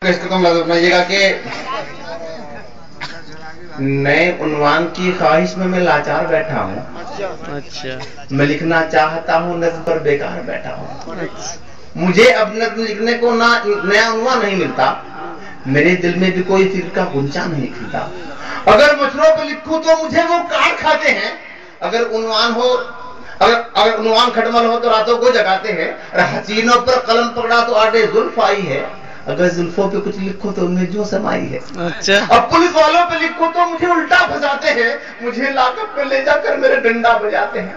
इसको तुम समझिएगा कि नए उन्वान की ख्वाहिश में मैं लाचार बैठा हूँ। अच्छा, मैं लिखना चाहता हूँ, नज़्म पर बेकार बैठा हूँ। मुझे अब नज़्म लिखने को नया उन्वान नहीं मिलता। मेरे दिल में भी कोई फिक्र का गुंजा नहीं खिलता। अगर मछलों पे लिखूं तो मुझे वो काट खाते हैं। अगर उन्वान खटमल हो तो रातों को जगाते हैं। हसीनों पर कलम पकड़ा तो आटे जुल्फ आई है। अगर जुल्फों पे कुछ लिखो तो उनमें जो समाई है। अच्छा, अब पुलिस वालों पे लिखो तो मुझे उल्टा फंसाते हैं। मुझे लाकअप पे ले जाकर मेरे डंडा बजाते हैं।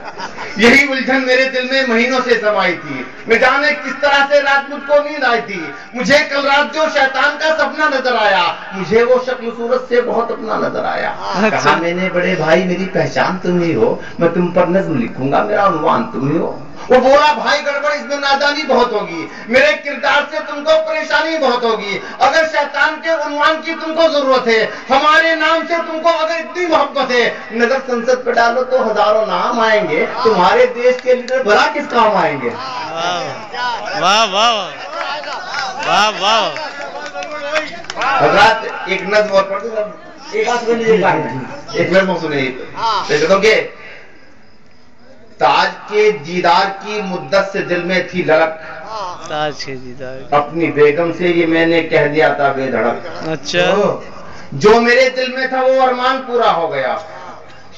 यही उलझन मेरे दिल में महीनों से समाई थी। न जाने किस तरह से रात मुझको नींद आई थी। मुझे कल रात जो शैतान का सपना नजर आया, मुझे वो शक्ल सूरत से बहुत अपना नजर आया। कहा मैंने, बड़े भाई मेरी पहचान तुम ही हो, मैं तुम पर नज़्म लिखूंगा, मेरा उन्वान तुम ही हो। वो बोला, भाई गड़बड़ इसमें नादानी बहुत होगी, मेरे किरदार से तुमको परेशानी बहुत होगी। अगर शैतान के उन्वान की तुमको जरूरत है, हमारे नाम से तुमको अगर इतनी मोहब्बत है, नजर संसद पे डालो तो हजारों नाम आएंगे। तुम्हारे देश के लीडर भला किस काम आएंगे। वाह वाह वाह वाह। हजरात एक नज़्म और पढ़ते, एक नज़्म सुनिए। ताज के दीदार की मुद्दत से दिल में थी ललक, ताज के दीदार अपनी बेगम से ये मैंने कह दिया था बेधड़क। अच्छा, जो मेरे दिल में था वो अरमान पूरा हो गया।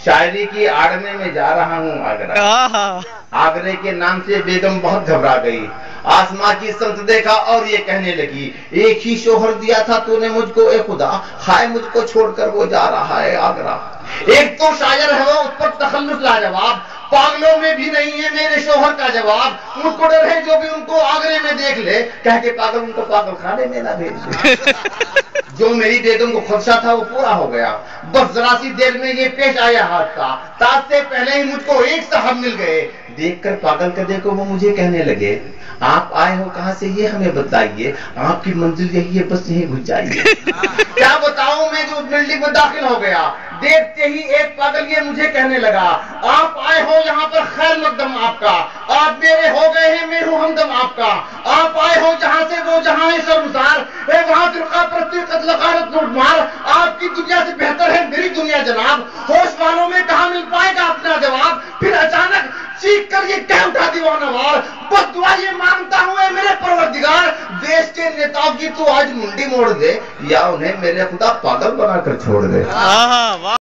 शायरी की आड़ में मैं जा रहा हूँ आगरा। आगरे के नाम से बेगम बहुत घबरा गई। आसमां की समत देखा और ये कहने लगी, एक ही शोहर दिया था तूने मुझको ए खुदा, हाय मुझको छोड़कर वो जा रहा है आगरा। एक तो शायर है वो, उस पर तखल्लुस लाजवाब, पागलों में भी नहीं है मेरे शोहर का जवाब। मुझको डर है जो भी उनको आगरे में देख ले, कह के पागल उनको पागल खाने में ना भेज दे। जो मेरी बेगम को खदशा था वो पूरा हो गया। बस जरा सी देर में ये पेश आया हादसा, ताज से पहले ही मुझको एक साहब मिल गए। देखकर पागल कदे को वो मुझे कहने लगे, आप आए हो कहां से ये हमें बताइए, आपकी मंजिल यही है बस यहीं घुस जाइए। क्या बताऊं मैं जो बिल्डिंग में दाखिल हो गया, देखते ही एक पागल ये मुझे कहने लगा, आप आए हो यहाँ पर खैर मकदम आपका, आप मेरे हो गए हैं मैं हूं हमदम आपका। आप आए हो जहां से वो जहां है शर्मसार, वहां फिरका परस्ती कत्ल गारत लूटमार। आपकी दुनिया से बेहतर है मेरी दुनिया जनाब, होश वालों में कहां मिल पाएगा अपना जवाब। फिर अचानक चीख कर ये कह उठा दीवाना वार, बस दुआ ये मांगता हूं मेरे परवरदिगार, देश के नेताओं की तू आज मुंडी मोड़ दे, या उन्हें मेरे खुदा पागल बनाकर छोड़ दे।